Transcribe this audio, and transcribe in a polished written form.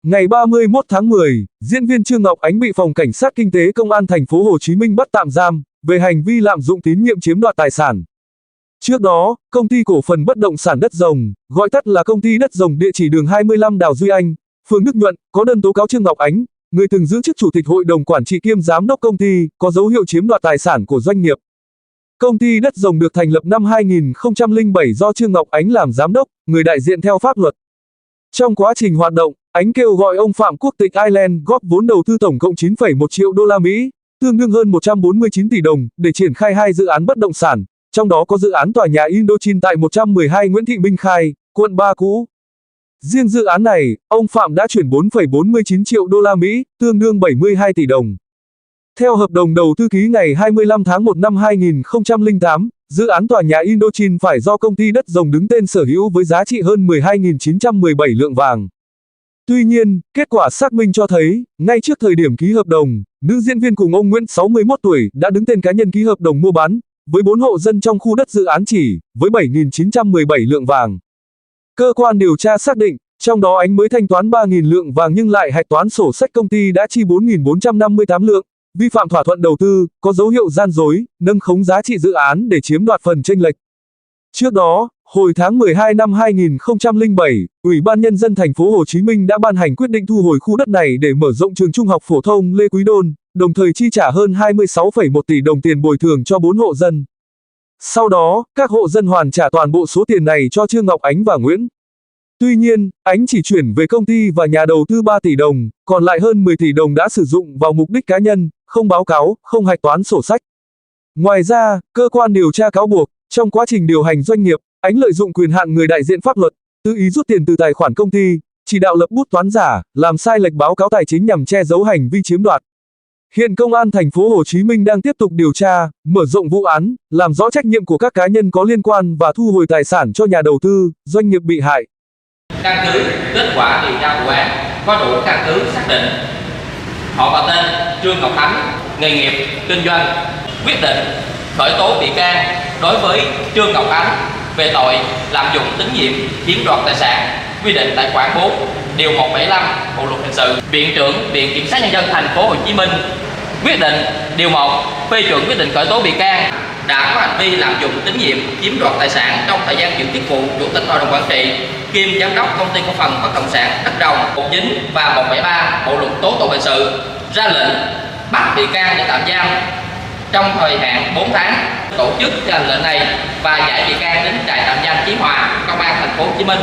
Ngày 31 tháng 10, diễn viên Trương Ngọc Ánh bị Phòng Cảnh sát Kinh tế Công an thành phố Hồ Chí Minh bắt tạm giam về hành vi lạm dụng tín nhiệm chiếm đoạt tài sản. Trước đó, Công ty cổ phần bất động sản Đất Rồng, gọi tắt là Công ty Đất Rồng địa chỉ đường 25 Đào Duy Anh, phường Đức Nhuận, có đơn tố cáo Trương Ngọc Ánh, người từng giữ chức chủ tịch hội đồng quản trị kiêm giám đốc công ty, có dấu hiệu chiếm đoạt tài sản của doanh nghiệp. Công ty Đất Rồng được thành lập năm 2007 do Trương Ngọc Ánh làm giám đốc, người đại diện theo pháp luật. Trong quá trình hoạt động, Ánh kêu gọi ông Phạm Quốc tịch Ireland góp vốn đầu tư tổng cộng 9,1 triệu đô la Mỹ, tương đương hơn 149 tỷ đồng, để triển khai 2 dự án bất động sản, trong đó có dự án tòa nhà Indochine tại 112 Nguyễn Thị Minh Khai, quận 3 cũ. Riêng dự án này, ông Phạm đã chuyển 4,49 triệu đô la Mỹ, tương đương 72 tỷ đồng. Theo hợp đồng đầu tư ký ngày 25 tháng 1 năm 2008, dự án tòa nhà Indochine phải do Công ty Đất Rồng đứng tên sở hữu với giá trị hơn 12.917 lượng vàng. Tuy nhiên, kết quả xác minh cho thấy, ngay trước thời điểm ký hợp đồng, nữ diễn viên cùng ông Nguyễn 61 tuổi đã đứng tên cá nhân ký hợp đồng mua bán, với 4 hộ dân trong khu đất dự án chỉ, với 7.917 lượng vàng. Cơ quan điều tra xác định, trong đó Ánh mới thanh toán 3.000 lượng vàng nhưng lại hạch toán sổ sách công ty đã chi 4.458 lượng, vi phạm thỏa thuận đầu tư, có dấu hiệu gian dối, nâng khống giá trị dự án để chiếm đoạt phần chênh lệch. Trước đó, hồi tháng 12 năm 2007, Ủy ban Nhân dân thành phố Hồ Chí Minh đã ban hành quyết định thu hồi khu đất này để mở rộng trường trung học phổ thông Lê Quý Đôn, đồng thời chi trả hơn 26,1 tỷ đồng tiền bồi thường cho 4 hộ dân. Sau đó, các hộ dân hoàn trả toàn bộ số tiền này cho Trương Ngọc Ánh và Nguyễn. Tuy nhiên, Ánh chỉ chuyển về công ty và nhà đầu tư 3 tỷ đồng, còn lại hơn 10 tỷ đồng đã sử dụng vào mục đích cá nhân, không báo cáo, không hạch toán sổ sách. Ngoài ra, cơ quan điều tra cáo buộc, trong quá trình điều hành doanh nghiệp, Ánh lợi dụng quyền hạn người đại diện pháp luật, tự ý rút tiền từ tài khoản công ty, chỉ đạo lập bút toán giả, làm sai lệch báo cáo tài chính nhằm che giấu hành vi chiếm đoạt. Hiện Công an thành phố Hồ Chí Minh đang tiếp tục điều tra, mở rộng vụ án, làm rõ trách nhiệm của các cá nhân có liên quan và thu hồi tài sản cho nhà đầu tư, doanh nghiệp bị hại. Căn cứ kết quả điều tra vụ án, có đủ căn cứ xác định họ và tên Trương Ngọc Ánh, nghề nghiệp kinh doanh, quyết định khởi tố bị can đối với Trương Ngọc Ánh về tội lạm dụng tín nhiệm chiếm đoạt tài sản, quy định tại khoản 4, điều 175 Bộ luật hình sự. Viện trưởng Viện Kiểm sát Nhân dân thành phố Hồ Chí Minh quyết định điều 1 phê chuẩn quyết định khởi tố bị can đã có hành vi lạm dụng tín nhiệm chiếm đoạt tài sản trong thời gian giữ chức vụ chủ tịch hội đồng quản trị kiêm giám đốc công ty cổ phần bất động sản Đất Rồng, 19 và 173 Bộ luật tố tụng hình sự, ra lệnh bắt bị can để tạm giam trong thời hạn 4 tháng, tổ chức thi hành lệnh này và giải bị can đến trại tạm giam Chí Hòa, Công an thành phố Hồ Chí Minh.